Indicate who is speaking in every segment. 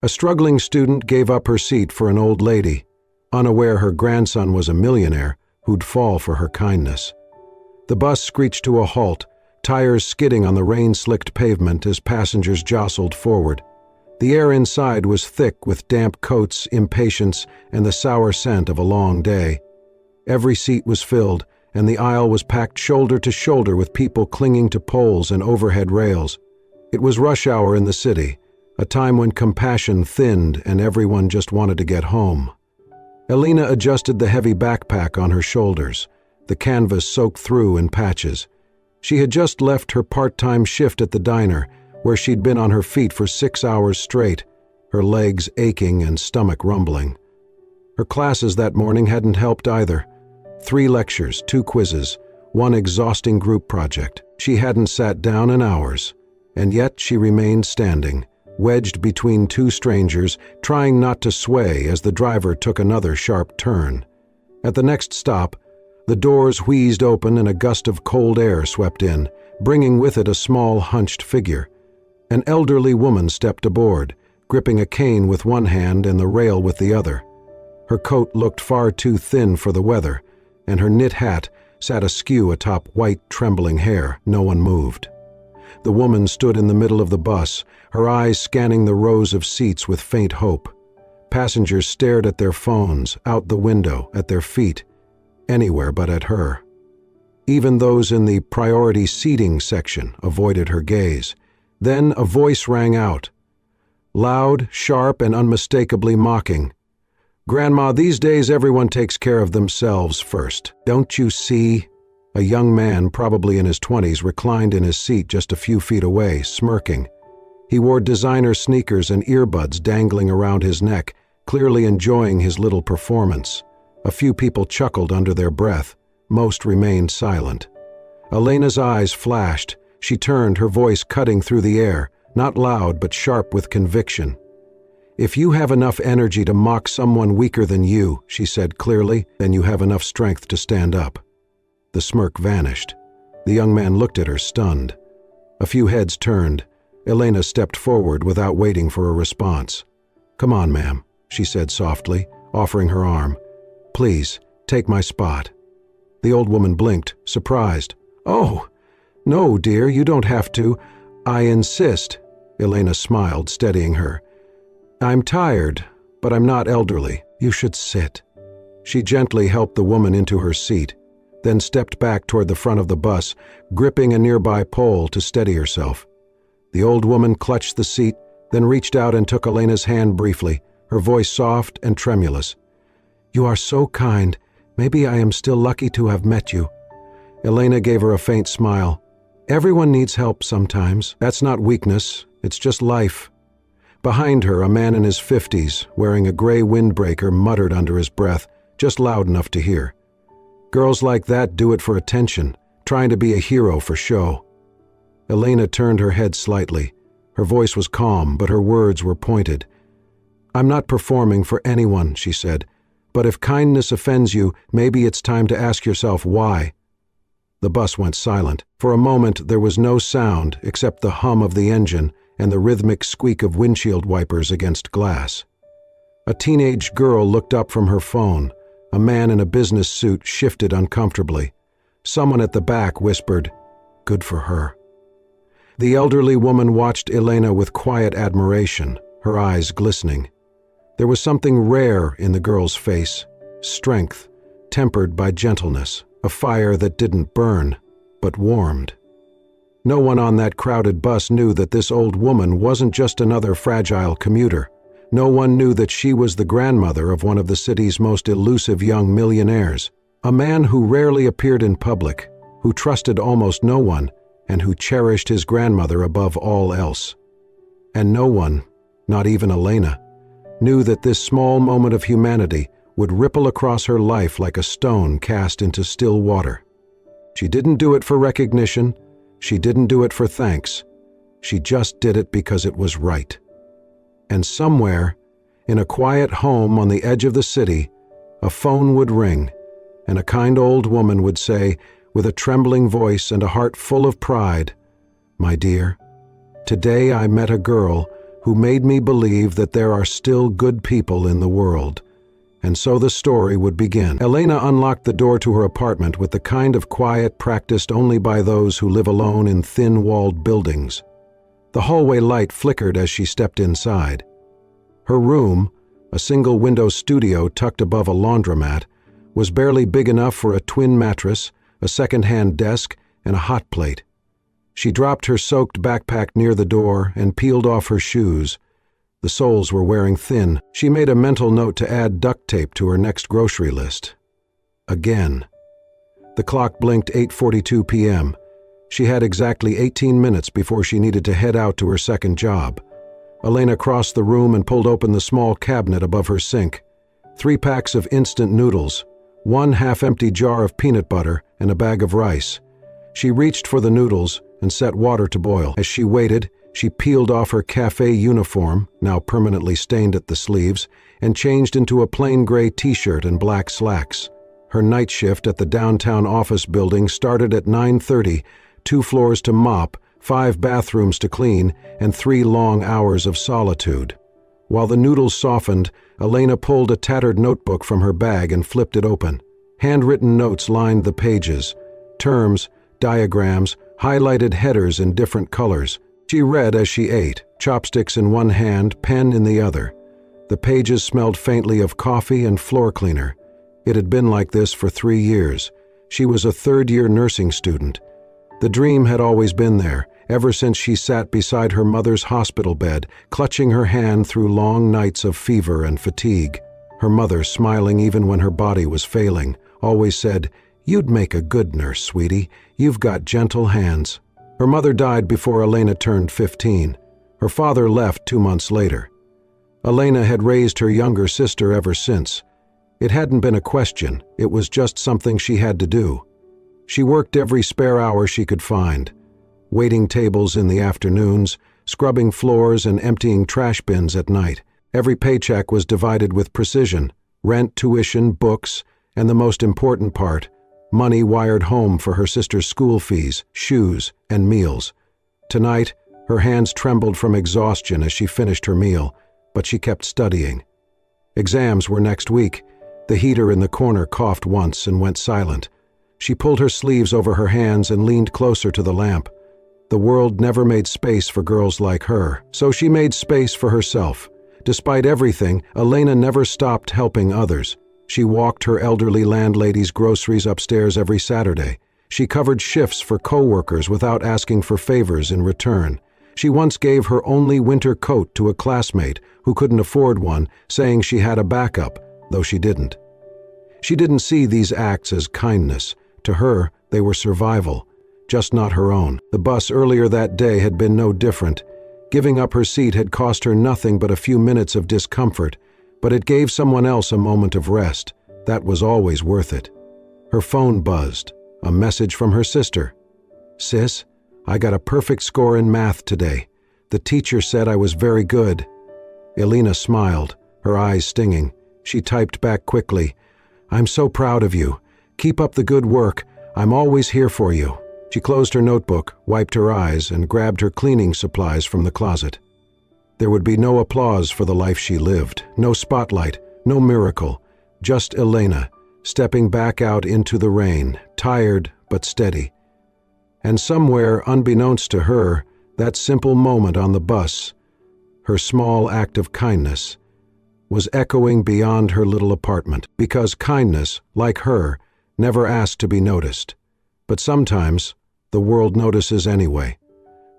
Speaker 1: A struggling student gave up her seat for an old lady, unaware her grandson was a millionaire who'd fall for her kindness. The bus screeched to a halt, tires skidding on the rain-slicked pavement as passengers jostled forward. The air inside was thick with damp coats, impatience, and the sour scent of a long day. Every seat was filled, and the aisle was packed shoulder to shoulder with people clinging to poles and overhead rails. It was rush hour in the city, a time when compassion thinned and everyone just wanted to get home. Elena adjusted the heavy backpack on her shoulders, the canvas soaked through in patches. She had just left her part-time shift at the diner, where she'd been on her feet for 6 hours straight, her legs aching and stomach rumbling. Her classes that morning hadn't helped either. 3 lectures, 2 quizzes, 1 exhausting group project. She hadn't sat down in hours, and yet she remained standing, wedged between 2 strangers, trying not to sway as the driver took another sharp turn. At the next stop, the doors wheezed open and a gust of cold air swept in, bringing with it a small, hunched figure. An elderly woman stepped aboard, gripping a cane with one hand and the rail with the other. Her coat looked far too thin for the weather, and her knit hat sat askew atop white, trembling hair. No one moved. The woman stood in the middle of the bus, her eyes scanning the rows of seats with faint hope. Passengers stared at their phones, out the window, at their feet, anywhere but at her. Even those in the priority seating section avoided her gaze. Then a voice rang out, loud, sharp, and unmistakably mocking. "Grandma, these days everyone takes care of themselves first. Don't you see?" A young man, probably in his 20s, reclined in his seat just a few feet away, smirking. He wore designer sneakers and earbuds dangling around his neck, clearly enjoying his little performance. A few people chuckled under their breath. Most remained silent. Elena's eyes flashed. She turned, her voice cutting through the air, not loud but sharp with conviction. "If you have enough energy to mock someone weaker than you," she said clearly, "then you have enough strength to stand up." The smirk vanished. The young man looked at her, stunned. A few heads turned. Elena stepped forward without waiting for a response. "Come on, ma'am," she said softly, offering her arm. "Please, take my spot." The old woman blinked, surprised. "Oh, no, dear, you don't have to. I insist." Elena smiled, steadying her. "I'm tired, but I'm not elderly. You should sit." She gently helped the woman into her seat, then stepped back toward the front of the bus, gripping a nearby pole to steady herself. The old woman clutched the seat, then reached out and took Elena's hand briefly, her voice soft and tremulous. "You are so kind. Maybe I am still lucky to have met you." Elena gave her a faint smile. "Everyone needs help sometimes. That's not weakness, it's just life." Behind her, a man in his 50s, wearing a gray windbreaker, muttered under his breath, just loud enough to hear. "Girls like that do it for attention, trying to be a hero for show." Elena turned her head slightly. Her voice was calm, but her words were pointed. "I'm not performing for anyone," she said, "but if kindness offends you, maybe it's time to ask yourself why." The bus went silent. For a moment there was no sound except the hum of the engine and the rhythmic squeak of windshield wipers against glass. A teenage girl looked up from her phone. A man in a business suit shifted uncomfortably. Someone at the back whispered, "Good for her." The elderly woman watched Elena with quiet admiration, her eyes glistening. There was something rare in the girl's face, strength, tempered by gentleness, a fire that didn't burn, but warmed. No one on that crowded bus knew that this old woman wasn't just another fragile commuter. No one knew that she was the grandmother of one of the city's most elusive young millionaires, a man who rarely appeared in public, who trusted almost no one, and who cherished his grandmother above all else. And no one, not even Elena, knew that this small moment of humanity would ripple across her life like a stone cast into still water. She didn't do it for recognition. She didn't do it for thanks. She just did it because it was right. And somewhere, in a quiet home on the edge of the city, a phone would ring, and a kind old woman would say, with a trembling voice and a heart full of pride, "My dear, today I met a girl who made me believe that there are still good people in the world. And so the story would begin. Elena unlocked the door to her apartment with the kind of quiet practiced only by those who live alone in thin-walled buildings. The hallway light flickered as she stepped inside. Her room, a single-window studio tucked above a laundromat, was barely big enough for a twin mattress, a second-hand desk, and a hot plate. She dropped her soaked backpack near the door and peeled off her shoes. The soles were wearing thin. She made a mental note to add duct tape to her next grocery list. Again. The clock blinked 8:42 p.m. She had exactly 18 minutes before she needed to head out to her second job. Elena crossed the room and pulled open the small cabinet above her sink. 3 packs of instant noodles, 1 half-empty jar of peanut butter, and a bag of rice. She reached for the noodles and set water to boil. As she waited, she peeled off her cafe uniform, now permanently stained at the sleeves, and changed into a plain gray t-shirt and black slacks. Her night shift at the downtown office building started at 9:30, 2 floors to mop, 5 bathrooms to clean, and 3 long hours of solitude. While the noodles softened, Elena pulled a tattered notebook from her bag and flipped it open. Handwritten notes lined the pages. Terms, diagrams, highlighted headers in different colors. She read as she ate, chopsticks in one hand, pen in the other. The pages smelled faintly of coffee and floor cleaner. It had been like this for 3 years. She was a third-year nursing student. The dream had always been there, ever since she sat beside her mother's hospital bed, clutching her hand through long nights of fever and fatigue. Her mother, smiling even when her body was failing, always said, "You'd make a good nurse, sweetie. You've got gentle hands." Her mother died before Elena turned 15. Her father left 2 months later. Elena had raised her younger sister ever since. It hadn't been a question, it was just something she had to do. She worked every spare hour she could find, waiting tables in the afternoons, scrubbing floors and emptying trash bins at night. Every paycheck was divided with precision: rent, tuition, books, and the most important part, money wired home for her sister's school fees, shoes, and meals. Tonight, her hands trembled from exhaustion as she finished her meal, but she kept studying. Exams were next week. The heater in the corner coughed once and went silent. She pulled her sleeves over her hands and leaned closer to the lamp. The world never made space for girls like her, so she made space for herself. Despite everything, Elena never stopped helping others. She walked her elderly landlady's groceries upstairs every Saturday. She covered shifts for co-workers without asking for favors in return. She once gave her only winter coat to a classmate who couldn't afford one, saying she had a backup, though she didn't. She didn't see these acts as kindness. To her, they were survival, just not her own. The bus earlier that day had been no different. Giving up her seat had cost her nothing but a few minutes of discomfort, but it gave someone else a moment of rest. That was always worth it. Her phone buzzed. A message from her sister. "Sis, I got a perfect score in math today. The teacher said I was very good." Elena smiled, her eyes stinging. She typed back quickly, "I'm so proud of you. Keep up the good work. I'm always here for you." She closed her notebook, wiped her eyes, and grabbed her cleaning supplies from the closet. There would be no applause for the life she lived, no spotlight, no miracle, just Elena, stepping back out into the rain, tired but steady. And somewhere, unbeknownst to her, that simple moment on the bus, her small act of kindness, was echoing beyond her little apartment, because kindness, like her, never asked to be noticed. But sometimes, the world notices anyway.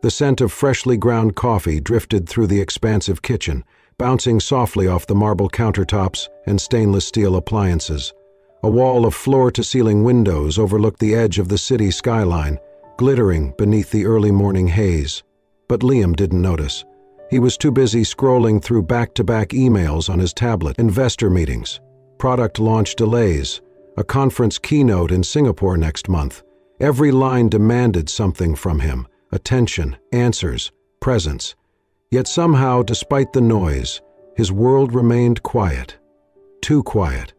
Speaker 1: The scent of freshly ground coffee drifted through the expansive kitchen, bouncing softly off the marble countertops and stainless steel appliances. A wall of floor-to-ceiling windows overlooked the edge of the city skyline, glittering beneath the early morning haze. But Liam didn't notice. He was too busy scrolling through back-to-back emails on his tablet, investor meetings, product launch delays, a conference keynote in Singapore next month. Every line demanded something from him: attention, answers, presence. Yet somehow, despite the noise, his world remained quiet. Too quiet.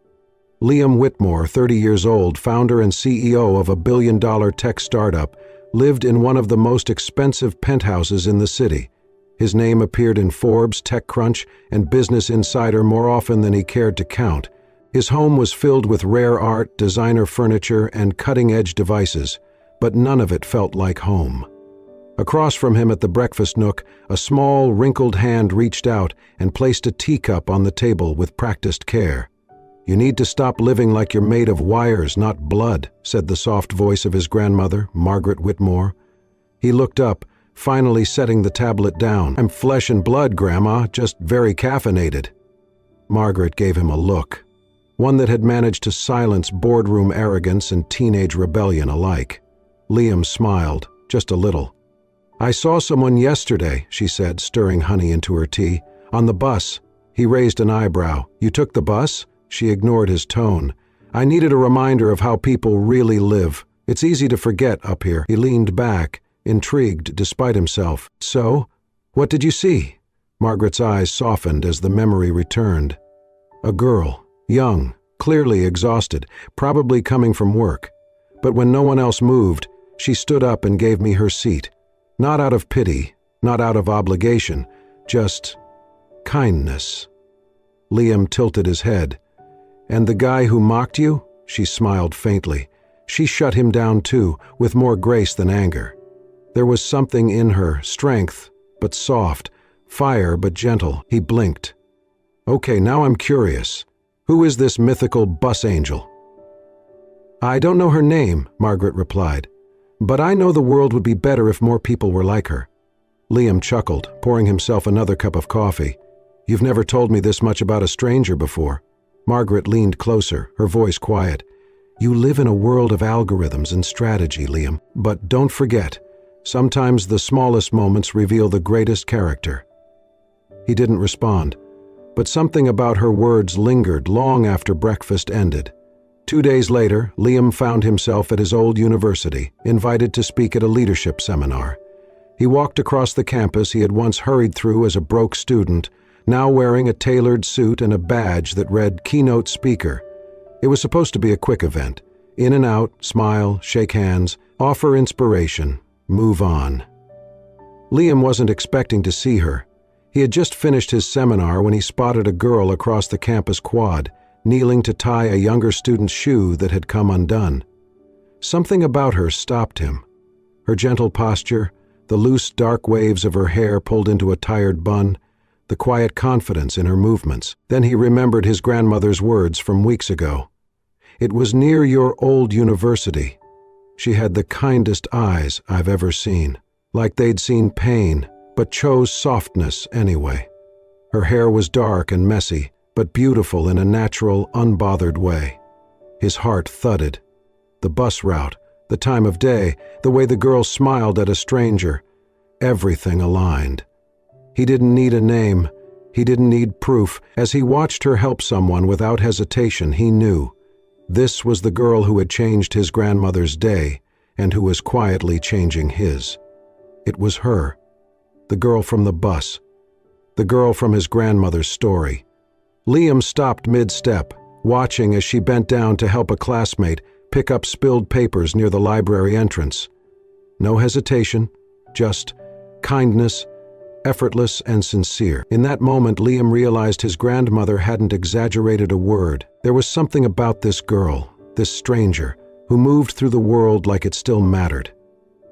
Speaker 1: Liam Whitmore, 30 years old, founder and CEO of a billion-dollar tech startup, lived in one of the most expensive penthouses in the city. His name appeared in Forbes, TechCrunch, and Business Insider more often than he cared to count. His home was filled with rare art, designer furniture, and cutting-edge devices, but none of it felt like home. Across from him at the breakfast nook, a small, wrinkled hand reached out and placed a teacup on the table with practiced care. "You need to stop living like you're made of wires, not blood," said the soft voice of his grandmother, Margaret Whitmore. He looked up, finally setting the tablet down. "I'm flesh and blood, Grandma, just very caffeinated." Margaret gave him a look, one that had managed to silence boardroom arrogance and teenage rebellion alike. Liam smiled, just a little. "I saw someone yesterday," she said, stirring honey into her tea. "On the bus." He raised an eyebrow. "You took the bus?" She ignored his tone. "I needed a reminder of how people really live. It's easy to forget up here." He leaned back, intrigued despite himself. "So? What did you see?" Margaret's eyes softened as the memory returned. A girl, young, clearly exhausted, probably coming from work. But when no one else moved, she stood up and gave me her seat. Not out of pity, not out of obligation, just kindness. Liam tilted his head. "And the guy who mocked you?" She smiled faintly. She shut him down too, with more grace than anger. There was something in her, strength, but soft, fire, but gentle. He blinked. "Okay, now I'm curious. Who is this mythical bus angel?" "I don't know her name," Margaret replied. "But I know the world would be better if more people were like her." Liam chuckled, pouring himself another cup of coffee. "You've never told me this much about a stranger before." Margaret leaned closer, her voice quiet. "You live in a world of algorithms and strategy, Liam. But don't forget, sometimes the smallest moments reveal the greatest character." He didn't respond, but something about her words lingered long after breakfast ended. 2 days later, Liam found himself at his old university, invited to speak at a leadership seminar. He walked across the campus he had once hurried through as a broke student, now wearing a tailored suit and a badge that read Keynote Speaker. It was supposed to be a quick event. In and out, smile, shake hands, offer inspiration, move on. Liam wasn't expecting to see her. He had just finished his seminar when he spotted a girl across the campus quad, kneeling to tie a younger student's shoe that had come undone. Something about her stopped him. Her gentle posture, the loose dark waves of her hair pulled into a tired bun, the quiet confidence in her movements. Then he remembered his grandmother's words from weeks ago. "It was near your old university." She had the kindest eyes I've ever seen, like they'd seen pain, but chose softness anyway. Her hair was dark and messy, but beautiful in a natural, unbothered way. His heart thudded. The bus route, the time of day, the way the girl smiled at a stranger, everything aligned. He didn't need a name. He didn't need proof. As he watched her help someone without hesitation, he knew. This was the girl who had changed his grandmother's day and who was quietly changing his. It was her. The girl from the bus. The girl from his grandmother's story. Liam stopped mid-step, watching as she bent down to help a classmate pick up spilled papers near the library entrance. No hesitation, just kindness, effortless and sincere. In that moment, Liam realized his grandmother hadn't exaggerated a word. There was something about this girl, this stranger, who moved through the world like it still mattered.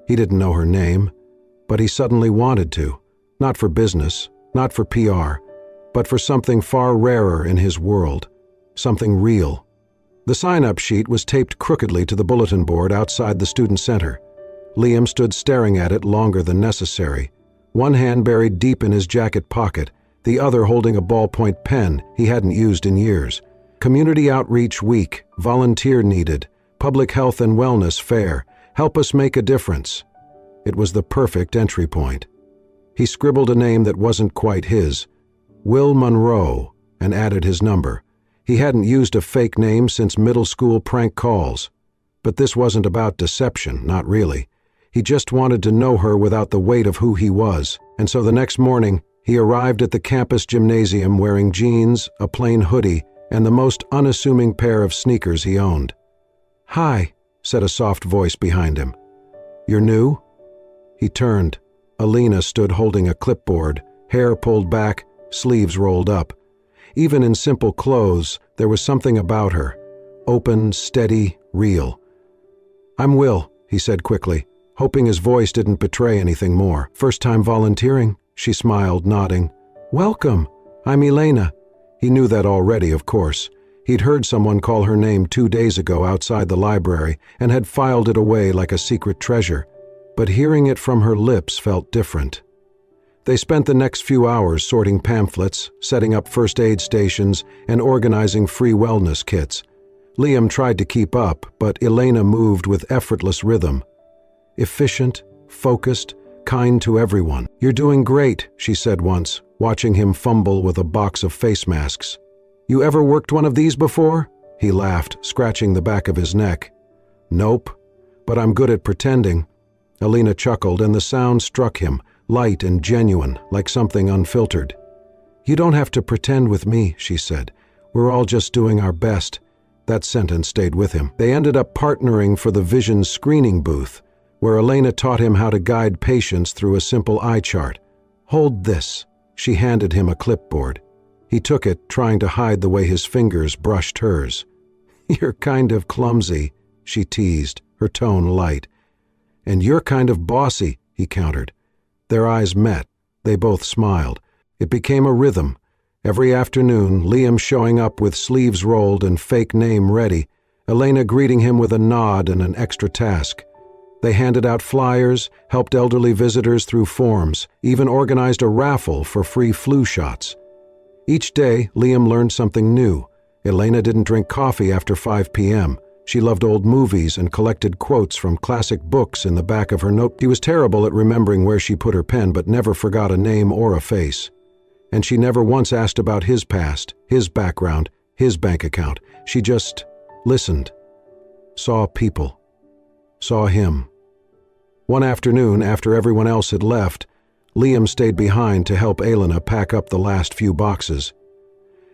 Speaker 1: He didn't know her name, but he suddenly wanted to, not for business, not for PR, but for something far rarer in his world, something real. The sign-up sheet was taped crookedly to the bulletin board outside the student center. Liam stood staring at it longer than necessary, one hand buried deep in his jacket pocket, the other holding a ballpoint pen he hadn't used in years. Community Outreach Week, volunteer needed, Public Health and Wellness Fair, help us make a difference. It was the perfect entry point. He scribbled a name that wasn't quite his, Will Monroe, and added his number. He hadn't used a fake name since middle school prank calls. But this wasn't about deception, not really. He just wanted to know her without the weight of who he was. And so the next morning, he arrived at the campus gymnasium wearing jeans, a plain hoodie, and the most unassuming pair of sneakers he owned. "Hi," said a soft voice behind him. "You're new?" He turned. Alina stood holding a clipboard, hair pulled back, sleeves rolled up. Even in simple clothes, there was something about her. Open, steady, real. "I'm Will," he said quickly, hoping his voice didn't betray anything more. "First time volunteering?" She smiled, nodding. "Welcome. I'm Elena." He knew that already, of course. He'd heard someone call her name 2 days ago outside the library and had filed it away like a secret treasure. But hearing it from her lips felt different. They spent the next few hours sorting pamphlets, setting up first aid stations, and organizing free wellness kits. Liam tried to keep up, but Elena moved with effortless rhythm. Efficient, focused, kind to everyone. "You're doing great," she said once, watching him fumble with a box of face masks. "You ever worked one of these before?" He laughed, scratching the back of his neck. "Nope, but I'm good at pretending." Alina chuckled, and the sound struck him, light and genuine, like something unfiltered. "You don't have to pretend with me," she said. "We're all just doing our best." That sentence stayed with him. They ended up partnering for the vision screening booth, where Elena taught him how to guide patients through a simple eye chart. "Hold this." She handed him a clipboard. He took it, trying to hide the way his fingers brushed hers. "You're kind of clumsy," she teased, her tone light. "And you're kind of bossy," he countered. Their eyes met. They both smiled. It became a rhythm. Every afternoon, Liam showing up with sleeves rolled and fake name ready, Elena greeting him with a nod and an extra task. They handed out flyers, helped elderly visitors through forms, even organized a raffle for free flu shots. Each day, Liam learned something new. Elena didn't drink coffee after 5 p.m. She loved old movies and collected quotes from classic books in the back of her note. She was terrible at remembering where she put her pen, but never forgot a name or a face. And she never once asked about his past, his background, his bank account. She just listened, saw people, saw him. One afternoon, after everyone else had left, Liam stayed behind to help Elena pack up the last few boxes.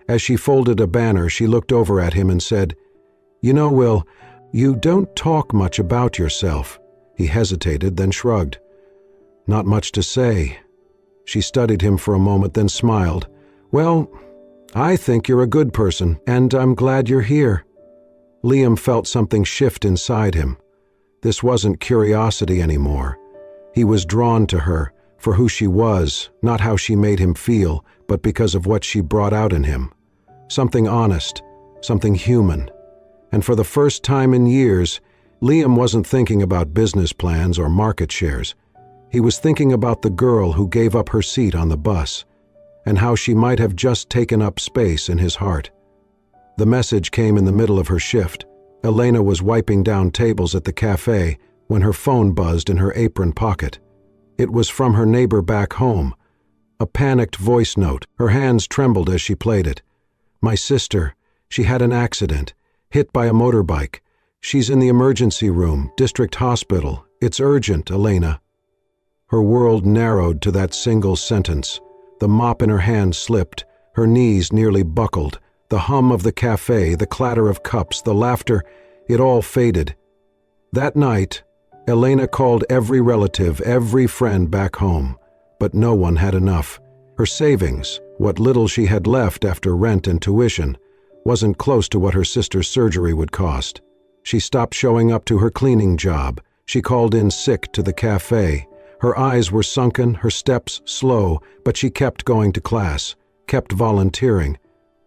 Speaker 1: As she folded a banner, she looked over at him and said, "You know, Will, you don't talk much about yourself." He hesitated, then shrugged. "Not much to say." She studied him for a moment, then smiled. "Well, I think you're a good person, and I'm glad you're here." Liam felt something shift inside him. This wasn't curiosity anymore. He was drawn to her, for who she was, not how she made him feel, but because of what she brought out in him. Something honest, something human. And for the first time in years, Liam wasn't thinking about business plans or market shares. He was thinking about the girl who gave up her seat on the bus, and how she might have just taken up space in his heart. The message came in the middle of her shift. Elena was wiping down tables at the cafe when her phone buzzed in her apron pocket. It was from her neighbor back home. A panicked voice note. Her hands trembled as she played it. "My sister. She had an accident. Hit by a motorbike. She's in the emergency room, district hospital. It's urgent, Elena." Her world narrowed to that single sentence. The mop in her hand slipped. Her knees nearly buckled. The hum of the cafe, the clatter of cups, the laughter, it all faded. That night, Elena called every relative, every friend back home, but no one had enough. Her savings, what little she had left after rent and tuition, wasn't close to what her sister's surgery would cost. She stopped showing up to her cleaning job. She called in sick to the cafe. Her eyes were sunken, her steps slow, but she kept going to class, kept volunteering,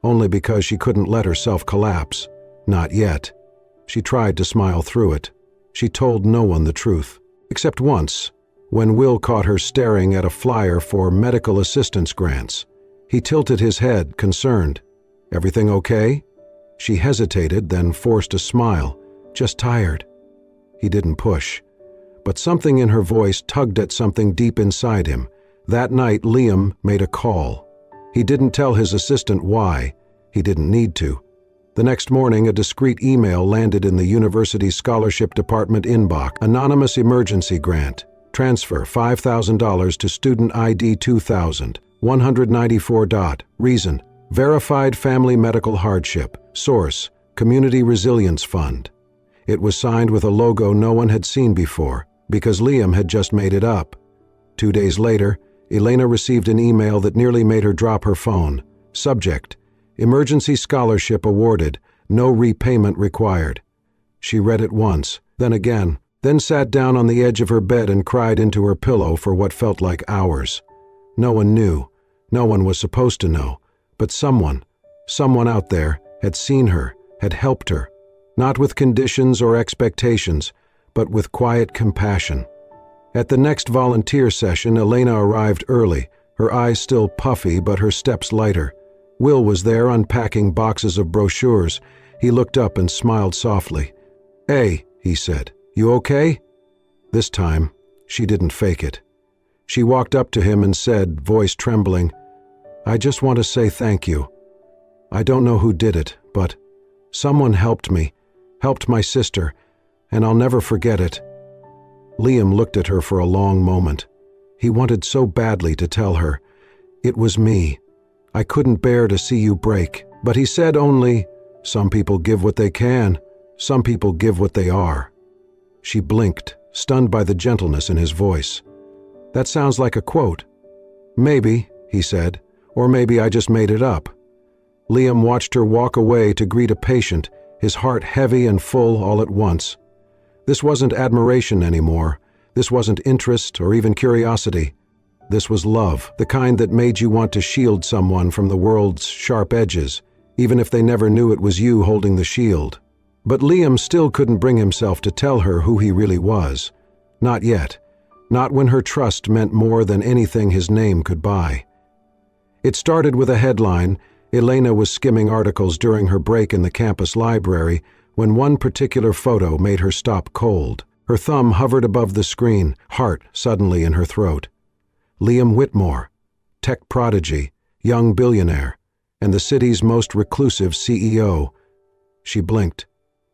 Speaker 1: only because she couldn't let herself collapse. Not yet. She tried to smile through it. She told no one the truth, except once, when Will caught her staring at a flyer for medical assistance grants. He tilted his head, concerned. "Everything okay?" She hesitated, then forced a smile. "Just tired." He didn't push. But something in her voice tugged at something deep inside him. That night, Liam made a call. He didn't tell his assistant why. He didn't need to. The next morning, a discreet email landed in the university's scholarship department inbox. Anonymous emergency grant. Transfer $5,000 to student ID 2000. 194. Reason: verified family medical hardship. Source: Community Resilience Fund. It was signed with a logo no one had seen before, because Liam had just made it up. 2 days later, Elena received an email that nearly made her drop her phone. Subject: Emergency scholarship awarded, no repayment required. She read it once, then again, then sat down on the edge of her bed and cried into her pillow for what felt like hours. No one knew. No one was supposed to know. But someone out there, had seen her, had helped her, not with conditions or expectations, but with quiet compassion. At the next volunteer session, Elena arrived early, her eyes still puffy but her steps lighter. Will was there unpacking boxes of brochures. He looked up and smiled softly. "Hey," he said, "you okay?" This time, she didn't fake it. She walked up to him and said, voice trembling, "I just want to say thank you. I don't know who did it, but someone helped me, helped my sister, and I'll never forget it." Liam looked at her for a long moment. He wanted so badly to tell her, "It was me. I couldn't bear to see you break." But he said only, "Some people give what they can. Some people give what they are." She blinked, stunned by the gentleness in his voice. "That sounds like a quote." "Maybe," he said, "or maybe I just made it up." Liam watched her walk away to greet a patient, his heart heavy and full all at once. This wasn't admiration anymore. This wasn't interest or even curiosity. This was love, the kind that made you want to shield someone from the world's sharp edges, even if they never knew it was you holding the shield. But Liam still couldn't bring himself to tell her who he really was. Not yet. Not when her trust meant more than anything his name could buy. It started with a headline. Elena was skimming articles during her break in the campus library when one particular photo made her stop cold. Her thumb hovered above the screen, heart suddenly in her throat. Liam Whitmore, tech prodigy, young billionaire, and the city's most reclusive CEO. She blinked.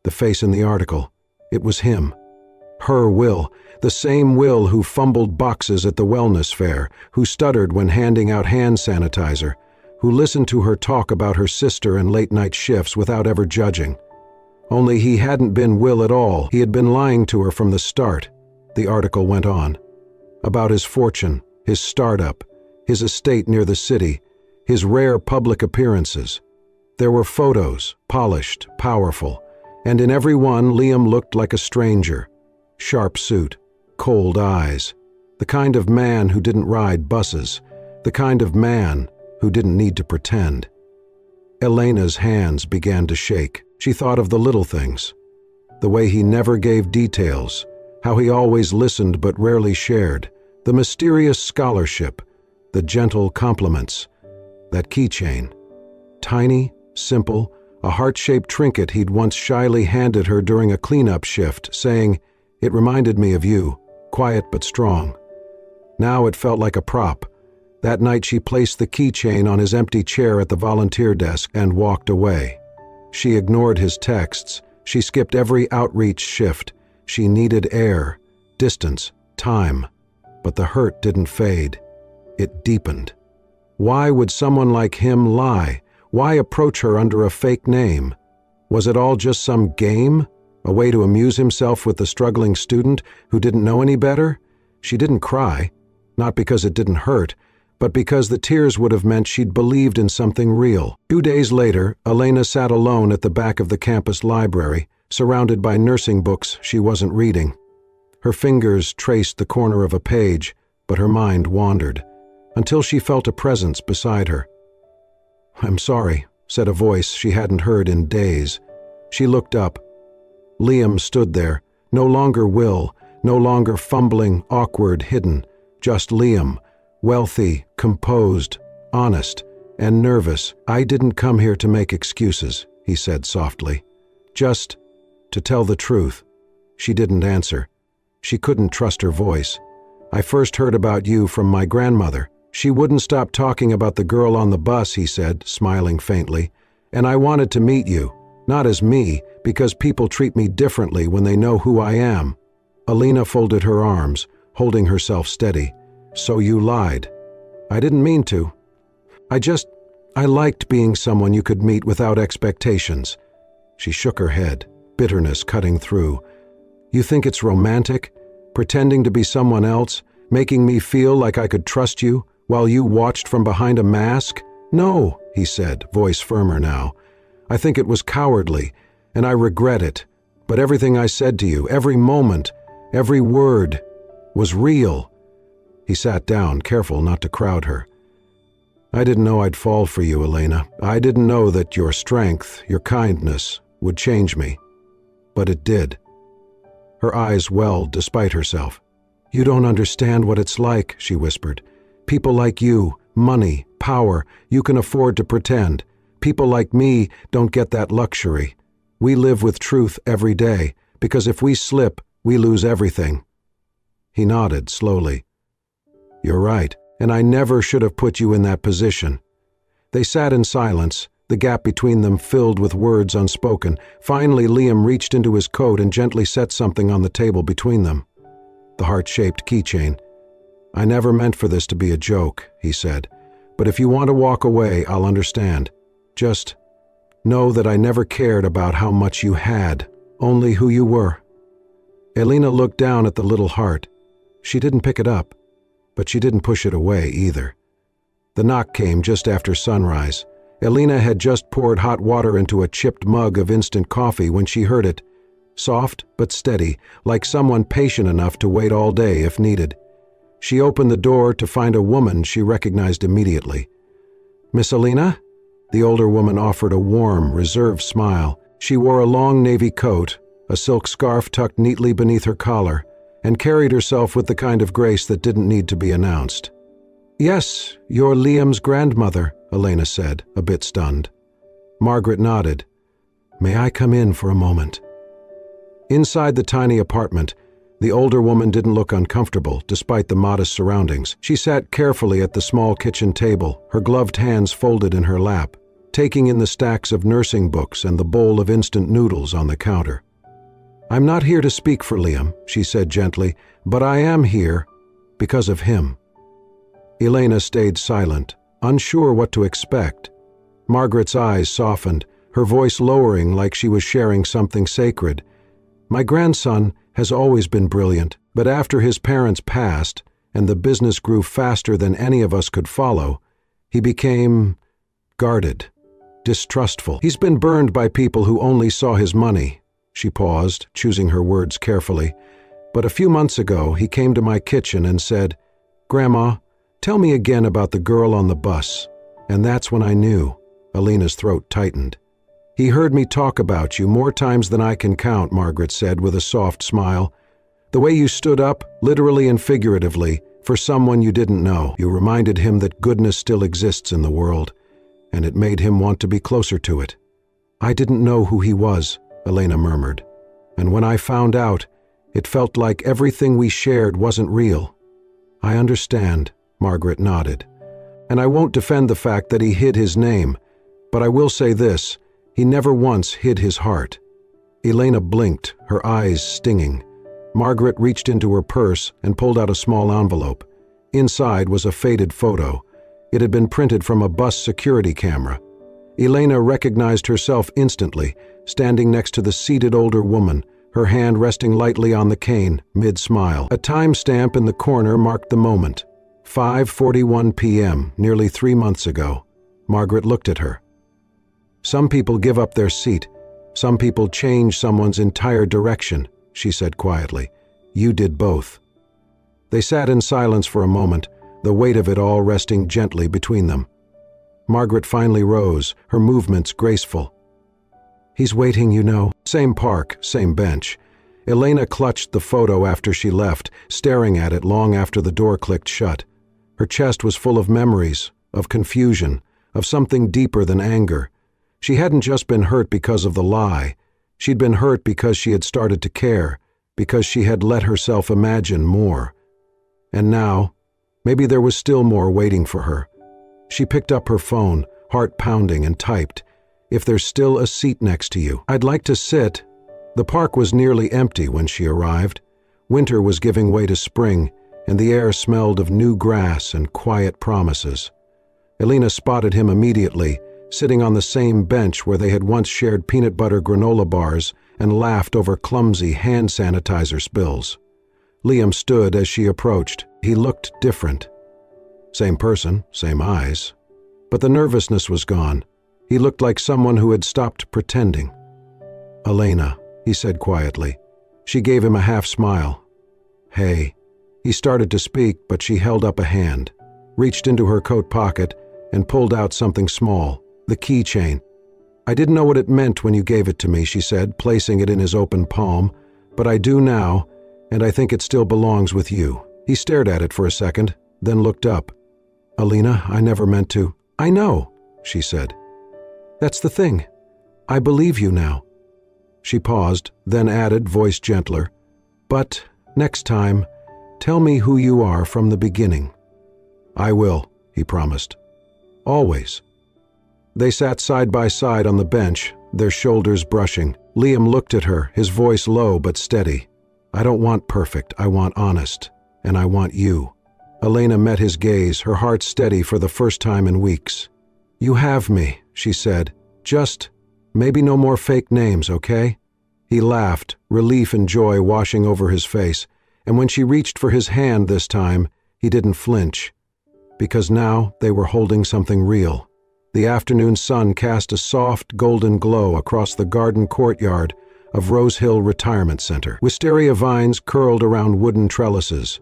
Speaker 1: The face in the article. It was him. Her Will, the same Will who fumbled boxes at the wellness fair, who stuttered when handing out hand sanitizer, who listened to her talk about her sister and late-night shifts without ever judging. Only he hadn't been Will at all. He had been lying to her from the start. The article went on. About his fortune, his startup, his estate near the city, his rare public appearances. There were photos, polished, powerful, and in every one Liam looked like a stranger. Sharp suit, cold eyes, the kind of man who didn't ride buses, the kind of man who didn't need to pretend. Elena's hands began to shake. She thought of the little things. The way he never gave details, how he always listened but rarely shared, the mysterious scholarship, the gentle compliments, that keychain. Tiny, simple, a heart-shaped trinket he'd once shyly handed her during a cleanup shift, saying, "It reminded me of you, quiet but strong." Now it felt like a prop. That night she placed the keychain on his empty chair at the volunteer desk and walked away. She ignored his texts. She skipped every outreach shift. She needed air, distance, time. But the hurt didn't fade. It deepened. Why would someone like him lie? Why approach her under a fake name? Was it all just some game? A way to amuse himself with the struggling student who didn't know any better? She didn't cry, not because it didn't hurt, but because the tears would have meant she'd believed in something real. 2 days later, Elena sat alone at the back of the campus library, surrounded by nursing books she wasn't reading. Her fingers traced the corner of a page, but her mind wandered, until she felt a presence beside her. "I'm sorry," said a voice she hadn't heard in days. She looked up. Liam stood there, no longer Will, no longer fumbling, awkward, hidden, just Liam, wealthy, composed, honest, and nervous. "I didn't come here to make excuses," he said softly. "Just to tell the truth." She didn't answer. She couldn't trust her voice. "I first heard about you from my grandmother. She wouldn't stop talking about the girl on the bus," he said, smiling faintly. "And I wanted to meet you, not as me, because people treat me differently when they know who I am." Elena folded her arms, holding herself steady. "So you lied." "I didn't mean to. I liked being someone you could meet without expectations." She shook her head, bitterness cutting through. "You think it's romantic? Pretending to be someone else? Making me feel like I could trust you while you watched from behind a mask? No, he said, voice firmer now. I think it was cowardly, and I regret it. But everything I said to you, every moment, every word, was real. He sat down, careful not to crowd her. I didn't know I'd fall for you, Elena. I didn't know that your strength, your kindness, would change me. But it did. Her eyes welled despite herself. You don't understand what it's like, she whispered. People like you, money, power, you can afford to pretend. People like me don't get that luxury. We live with truth every day, because if we slip, we lose everything. He nodded slowly. You're right, and I never should have put you in that position. They sat in silence, the gap between them filled with words unspoken. Finally, Liam reached into his coat and gently set something on the table between them. The heart-shaped keychain. I never meant for this to be a joke, he said, but if you want to walk away, I'll understand. Just know that I never cared about how much you had, only who you were. Elena looked down at the little heart. She didn't pick it up, but she didn't push it away either. The knock came just after sunrise. Elena had just poured hot water into a chipped mug of instant coffee when she heard it, soft but steady, like someone patient enough to wait all day if needed. She opened the door to find a woman she recognized immediately. Miss Elena? The older woman offered a warm, reserved smile. She wore a long navy coat, a silk scarf tucked neatly beneath her collar, and carried herself with the kind of grace that didn't need to be announced. Yes, you're Liam's grandmother, Elena said, a bit stunned. Margaret nodded. May I come in for a moment? Inside the tiny apartment, the older woman didn't look uncomfortable, despite the modest surroundings. She sat carefully at the small kitchen table, her gloved hands folded in her lap, taking in the stacks of nursing books and the bowl of instant noodles on the counter. I'm not here to speak for Liam, she said gently, but I am here because of him. Elena stayed silent, unsure what to expect. Margaret's eyes softened, her voice lowering like she was sharing something sacred. My grandson has always been brilliant, but after his parents passed and the business grew faster than any of us could follow, he became guarded, distrustful. He's been burned by people who only saw his money. She paused, choosing her words carefully. But a few months ago, he came to my kitchen and said, Grandma, tell me again about the girl on the bus. And that's when I knew. Elena's throat tightened. He heard me talk about you more times than I can count, Margaret said with a soft smile. The way you stood up, literally and figuratively, for someone you didn't know. You reminded him that goodness still exists in the world, and it made him want to be closer to it. I didn't know who he was, Elena murmured. And when I found out, it felt like everything we shared wasn't real. I understand, Margaret nodded. And I won't defend the fact that he hid his name, but I will say this, he never once hid his heart. Elena blinked, her eyes stinging. Margaret reached into her purse and pulled out a small envelope. Inside was a faded photo. It had been printed from a bus security camera. Elena recognized herself instantly, standing next to the seated older woman, her hand resting lightly on the cane, mid-smile. A timestamp in the corner marked the moment. 5:41 p.m., nearly 3 months ago. Margaret looked at her. Some people give up their seat. Some people change someone's entire direction, she said quietly. You did both. They sat in silence for a moment, the weight of it all resting gently between them. Margaret finally rose, her movements graceful. He's waiting, you know. Same park, same bench. Elena clutched the photo after she left, staring at it long after the door clicked shut. Her chest was full of memories, of confusion, of something deeper than anger. She hadn't just been hurt because of the lie. She'd been hurt because she had started to care, because she had let herself imagine more. And now, maybe there was still more waiting for her. She picked up her phone, heart pounding, and typed, If there's still a seat next to you, I'd like to sit. The park was nearly empty when she arrived. Winter was giving way to spring, and the air smelled of new grass and quiet promises. Elena spotted him immediately, sitting on the same bench where they had once shared peanut butter granola bars and laughed over clumsy hand sanitizer spills. Liam stood as she approached. He looked different. Same person, same eyes. But the nervousness was gone. He looked like someone who had stopped pretending. "Elena," he said quietly. She gave him a half smile. "Hey." He started to speak, but she held up a hand, reached into her coat pocket, and pulled out something small, the keychain. "I didn't know what it meant when you gave it to me," she said, placing it in his open palm, "but I do now, and I think it still belongs with you." He stared at it for a second, then looked up. "Elena, I never meant to." "I know," she said. "That's the thing. I believe you now." She paused, then added, voice gentler, "But next time, tell me who you are from the beginning." "I will," he promised. "Always." They sat side by side on the bench, their shoulders brushing. Liam looked at her, his voice low but steady. "I don't want perfect, I want honest. And I want you." Elena met his gaze, her heart steady for the first time in weeks. "You have me," she said. "Just, maybe no more fake names, okay?" He laughed, relief and joy washing over his face, and when she reached for his hand this time, he didn't flinch. Because now they were holding something real. The afternoon sun cast a soft, golden glow across the garden courtyard of Rose Hill Retirement Center. Wisteria vines curled around wooden trellises.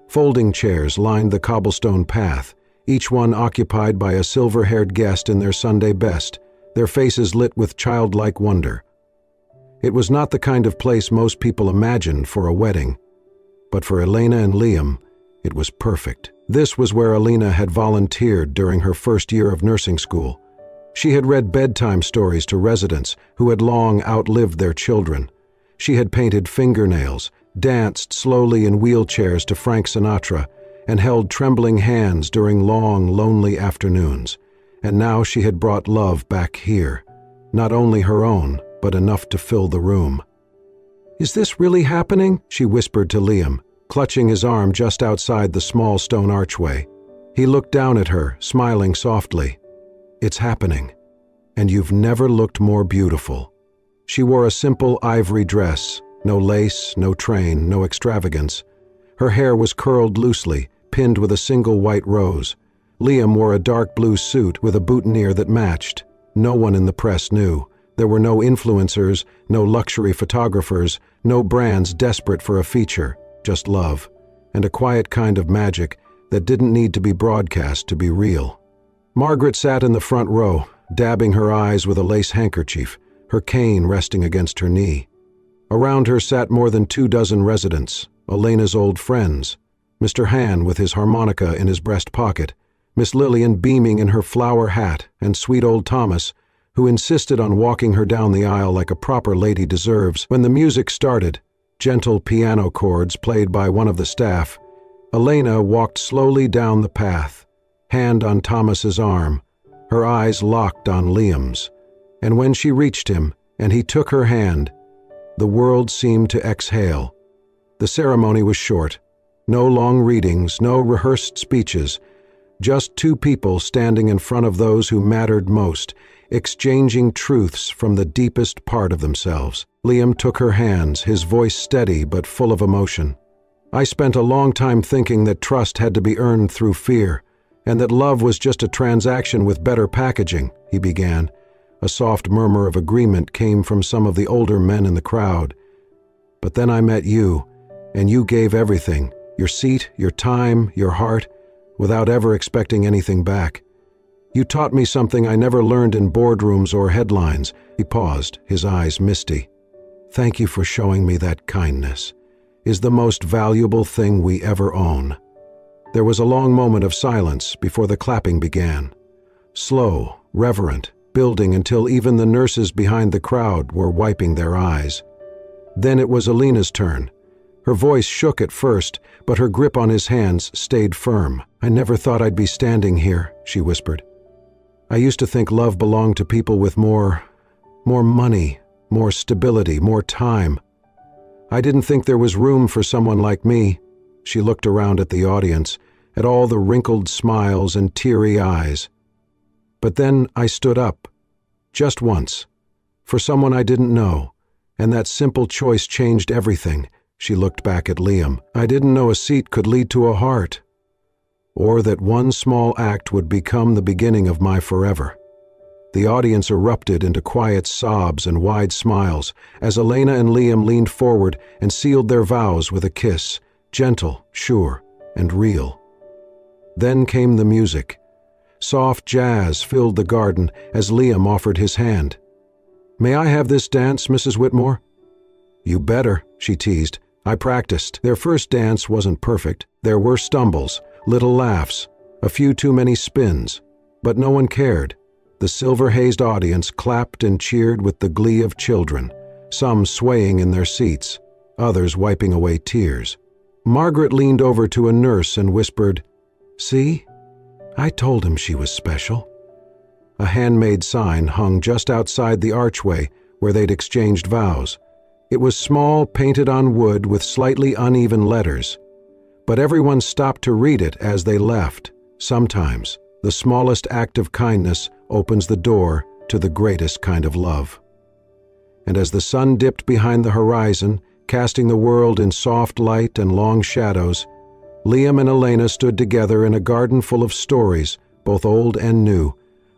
Speaker 1: Folding chairs lined the cobblestone path, each one occupied by a silver-haired guest in their Sunday best, their faces lit with childlike wonder. It was not the kind of place most people imagine for a wedding, but for Elena and Liam, it was perfect. This was where Elena had volunteered during her first year of nursing school. She had read bedtime stories to residents who had long outlived their children. She had painted fingernails, danced slowly in wheelchairs to Frank Sinatra, and held trembling hands during long, lonely afternoons. And now she had brought love back here, not only her own, but enough to fill the room. "Is this really happening?" she whispered to Liam, clutching his arm just outside the small stone archway. He looked down at her, smiling softly. "It's happening, and you've never looked more beautiful." She wore a simple ivory dress, no lace, no train, no extravagance. Her hair was curled loosely, pinned with a single white rose. Liam wore a dark blue suit with a boutonniere that matched. No one in the press knew. There were no influencers, no luxury photographers, no brands desperate for a feature, just love, and a quiet kind of magic that didn't need to be broadcast to be real. Margaret sat in the front row, dabbing her eyes with a lace handkerchief, her cane resting against her knee. Around her sat more than 24 residents, Elena's old friends, Mr. Han with his harmonica in his breast pocket, Miss Lillian beaming in her flower hat, and sweet old Thomas, who insisted on walking her down the aisle like a proper lady deserves. When the music started, gentle piano chords played by one of the staff, Elena walked slowly down the path, hand on Thomas's arm, her eyes locked on Liam's. And when she reached him, and he took her hand, the world seemed to exhale. The ceremony was short. No long readings, no rehearsed speeches, just two people standing in front of those who mattered most, exchanging truths from the deepest part of themselves. Liam took her hands, his voice steady but full of emotion. "I spent a long time thinking that trust had to be earned through fear, and that love was just a transaction with better packaging," he began. A soft murmur of agreement came from some of the older men in the crowd. "But then I met you, and you gave everything, your seat, your time, your heart, without ever expecting anything back. You taught me something I never learned in boardrooms or headlines." He paused, his eyes misty. "Thank you for showing me that kindness is the most valuable thing we ever own." There was a long moment of silence before the clapping began. Slow, reverent, building until even the nurses behind the crowd were wiping their eyes. Then it was Elena's turn. Her voice shook at first, but her grip on his hands stayed firm. "I never thought I'd be standing here," she whispered. "I used to think love belonged to people with more money, more stability, more time. I didn't think there was room for someone like me." She looked around at the audience, at all the wrinkled smiles and teary eyes. "But then I stood up, just once, for someone I didn't know, and that simple choice changed everything. She looked back at Liam. I didn't know a seat could lead to a heart, or that one small act would become the beginning of my forever. The audience erupted into quiet sobs and wide smiles as Elena and Liam leaned forward and sealed their vows with a kiss, gentle, sure, and real. Then came the music. Soft jazz filled the garden as Liam offered his hand. "May I have this dance, Mrs. Whitmore?" "You better," she teased. "I practiced." Their first dance wasn't perfect. There were stumbles, little laughs, a few too many spins, but no one cared. The silver-hazed audience clapped and cheered with the glee of children, some swaying in their seats, others wiping away tears. Margaret leaned over to a nurse and whispered, "See? I told him she was special." A handmade sign hung just outside the archway where they'd exchanged vows. It was small, painted on wood with slightly uneven letters, but everyone stopped to read it as they left. Sometimes, the smallest act of kindness opens the door to the greatest kind of love. And as the sun dipped behind the horizon, casting the world in soft light and long shadows, Liam and Elena stood together in a garden full of stories, both old and new.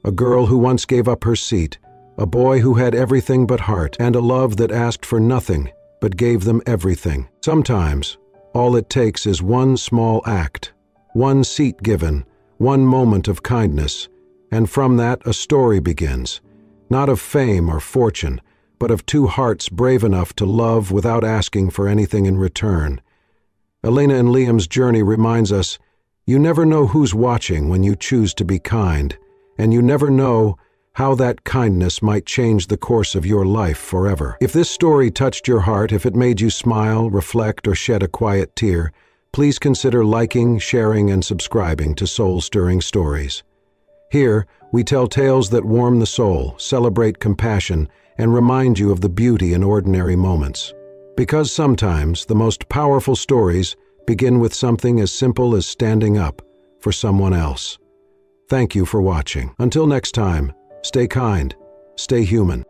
Speaker 1: A girl who once gave up her seat, a boy who had everything but heart, and a love that asked for nothing but gave them everything. Sometimes, all it takes is one small act, one seat given, one moment of kindness, and from that a story begins, not of fame or fortune, but of two hearts brave enough to love without asking for anything in return. Elena and Liam's journey reminds us, you never know who's watching when you choose to be kind, and you never know how that kindness might change the course of your life forever. If this story touched your heart, if it made you smile, reflect, or shed a quiet tear, please consider liking, sharing, and subscribing to Soul-Stirring Stories. Here, we tell tales that warm the soul, celebrate compassion, and remind you of the beauty in ordinary moments. Because sometimes the most powerful stories begin with something as simple as standing up for someone else. Thank you for watching. Until next time, stay kind, stay human.